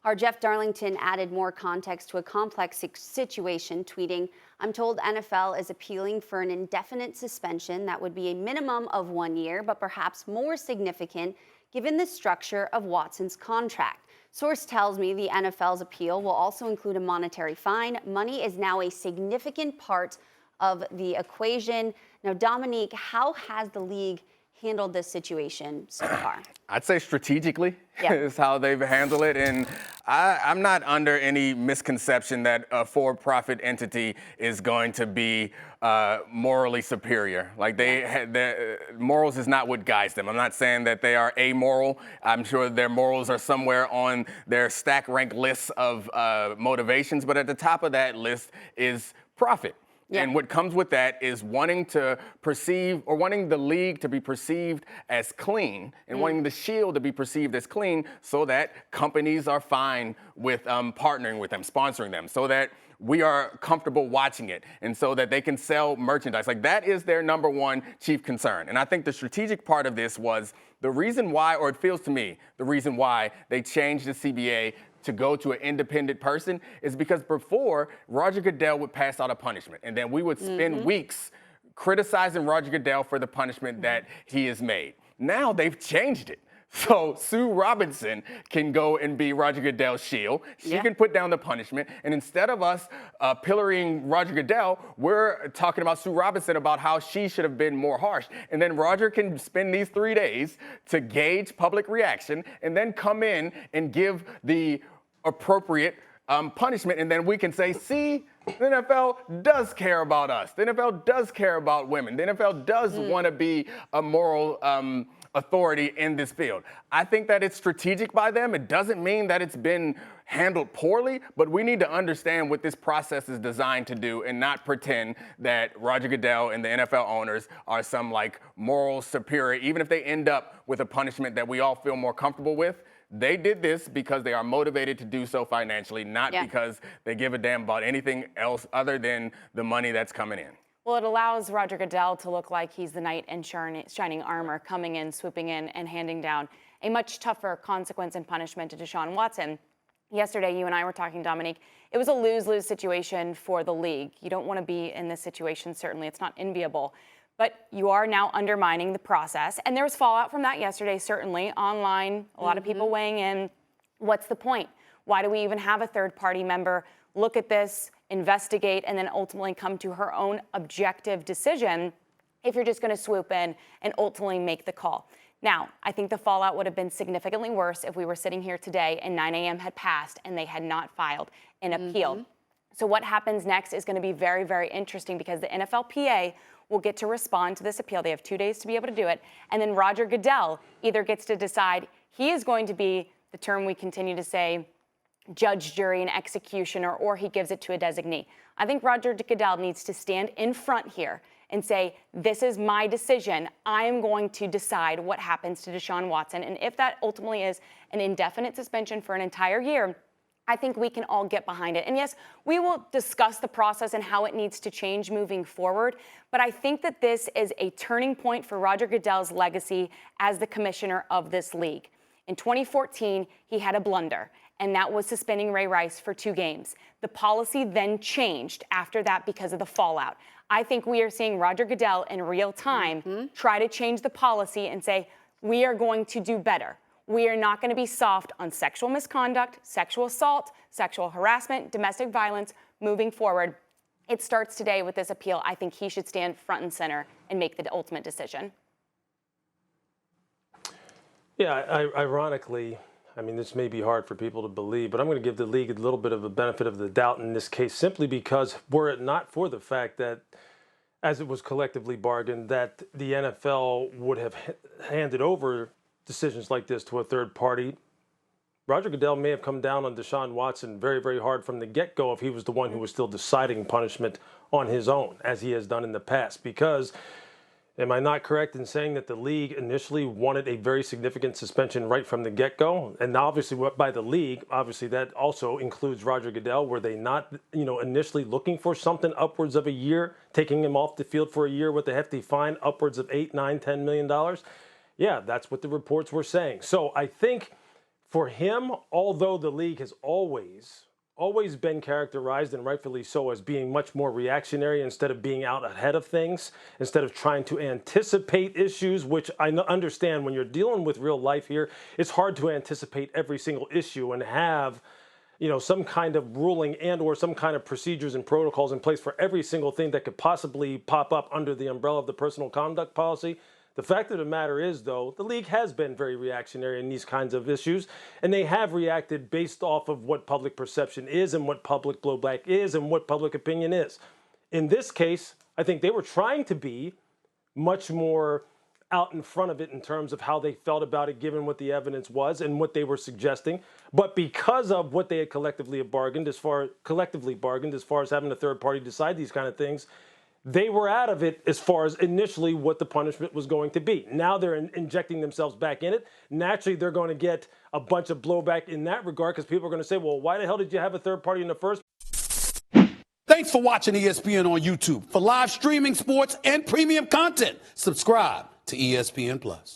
Our Jeff Darlington added more context to a complex situation, tweeting, "I'm told NFL is appealing for an indefinite suspension that would be a minimum of 1 year, but perhaps more significant given the structure of Watson's contract. Source tells me the NFL's appeal will also include a monetary fine. Money is now a significant part of the equation." Now, Dominique, how has the league handled this situation so far? I'd say strategically is how they've handled it. And I'm not under any misconception that a for-profit entity is going to be morally superior. Like their morals is not what guides them. I'm not saying that they are amoral. I'm sure their morals are somewhere on their stack rank lists of motivations. But at the top of that list is profit. Yeah. And what comes with that is wanting to perceive, or wanting the league to be perceived as clean, and wanting the Shield to be perceived as clean, so that companies are fine with partnering with them, sponsoring them, so that we are comfortable watching it, and so that they can sell merchandise. Like, that is their number one chief concern. And I think the strategic part of this was the reason why, or it feels to me, the reason why they changed the CBA to go to an independent person is because before, Roger Goodell would pass out a punishment, and then we would spend weeks criticizing Roger Goodell for the punishment that he has made. Now they've changed it. So Sue Robinson can go and be Roger Goodell's shield. She can put down the punishment. And instead of us pillorying Roger Goodell, we're talking about Sue Robinson about how she should have been more harsh. And then Roger can spend these 3 days to gauge public reaction and then come in and give the appropriate punishment. And then we can say, see, the NFL does care about us. The NFL does care about women. The NFL does want to be a moral authority in this field. I think that it's strategic by them. It doesn't mean that it's been handled poorly, but we need to understand what this process is designed to do and not pretend that Roger Goodell and the NFL owners are some like moral superior, even if they end up with a punishment that we all feel more comfortable with. They did this because they are motivated to do so financially, not because they give a damn about anything else other than the money that's coming in. Well, it allows Roger Goodell to look like he's the knight in shining armor, coming in, swooping in, and handing down a much tougher consequence and punishment to Deshaun Watson. Yesterday, you and I were talking, Dominique. It was a lose-lose situation for the league. You don't want to be in this situation, certainly. It's not enviable. But you are now undermining the process. And there was fallout from that yesterday, certainly, online, a lot of people weighing in. What's the point? Why do we even have a third-party member look at this, investigate, and then ultimately come to her own objective decision if you're just going to swoop in and ultimately make the call? Now, I think the fallout would have been significantly worse if we were sitting here today and 9 a.m. had passed and they had not filed an appeal. So what happens next is going to be very, very interesting, because the NFLPA will get to respond to this appeal. They have 2 days to be able to do it. And then Roger Goodell either gets to decide he is going to be, the term we continue to say, judge, jury, and executioner, or he gives it to a designee. I think Roger Goodell needs to stand in front here and say, this is my decision. I am going to decide what happens to Deshaun Watson. And if that ultimately is an indefinite suspension for an entire year, I think we can all get behind it. And yes, we will discuss the process and how it needs to change moving forward. But I think that this is a turning point for Roger Goodell's legacy as the commissioner of this league. In 2014, he had a blunder, and that was suspending Ray Rice for 2 games. The policy then changed after that because of the fallout. I think we are seeing Roger Goodell in real time try to change the policy and say, we are going to do better. We are not going to be soft on sexual misconduct, sexual assault, sexual harassment, domestic violence moving forward. It starts today with this appeal. I think he should stand front and center and make the ultimate decision. Yeah, ironically, I mean, this may be hard for people to believe, but I'm going to give the league a little bit of a benefit of the doubt in this case, simply because were it not for the fact that, as it was collectively bargained, that the NFL would have handed over decisions like this to a third party, Roger Goodell may have come down on Deshaun Watson very, very hard from the get-go if he was the one who was still deciding punishment on his own, as he has done in the past. Because, am I not correct in saying that the league initially wanted a very significant suspension right from the get-go? And obviously, by the league, obviously that also includes Roger Goodell. Were they not, initially looking for something upwards of a year, taking him off the field for a year with a hefty fine upwards of $8, $9, $10 million? Yeah, that's what the reports were saying. So I think For him, although the league has always been characterized, and rightfully so, as being much more reactionary instead of being out ahead of things, instead of trying to anticipate issues, which I understand when you're dealing with real life here, it's hard to anticipate every single issue and have some kind of ruling and or some kind of procedures and protocols in place for every single thing that could possibly pop up under the umbrella of the personal conduct policy. The fact of the matter is, though, the league has been very reactionary in these kinds of issues, and they have reacted based off of what public perception is and what public blowback is and what public opinion is. In this case, I think they were trying to be much more out in front of it in terms of how they felt about it, given what the evidence was and what they were suggesting. But because of what they had collectively bargained as far as having a third party decide these kind of things, they were out of it as far as initially what the punishment was going to be. Now they're injecting themselves back in it. Naturally, they're going to get a bunch of blowback in that regard because people are going to say, well, why the hell did you have a third party in the first? Thanks for watching ESPN on YouTube. For live streaming, sports, and premium content, subscribe to ESPN+.